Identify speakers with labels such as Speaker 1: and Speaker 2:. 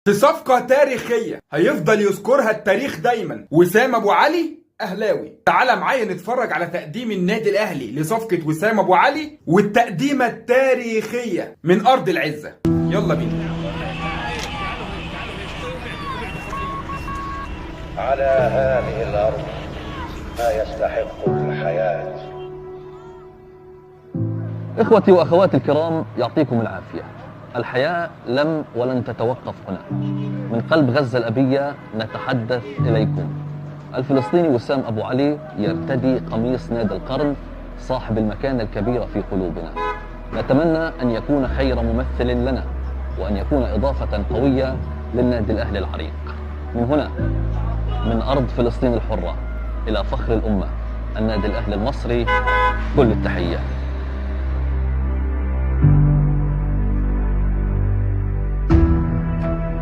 Speaker 1: في صفقة تاريخية هيفضل يذكرها التاريخ دايما. وسام ابو علي اهلاوي. تعال معايا نتفرج على تقديم النادي الاهلي لصفقة وسام ابو علي والتقديمة التاريخية من ارض العزة. يلا بينا.
Speaker 2: على هذه الارض ما يستحق الحياة.
Speaker 3: إخوتي وأخواتي الكرام، يعطيكم العافية. الحياة لم ولن تتوقف هنا. من قلب غزة الأبية نتحدث إليكم. الفلسطيني وسام أبو علي يرتدي قميص نادي القرن، صاحب المكانة الكبيرة في قلوبنا. نتمنى أن يكون خير ممثل لنا، وأن يكون إضافة قوية للنادي الأهلي العريق. من هنا، من أرض فلسطين الحرة إلى فخر الأمة، النادي الأهلي المصري، كل التحية.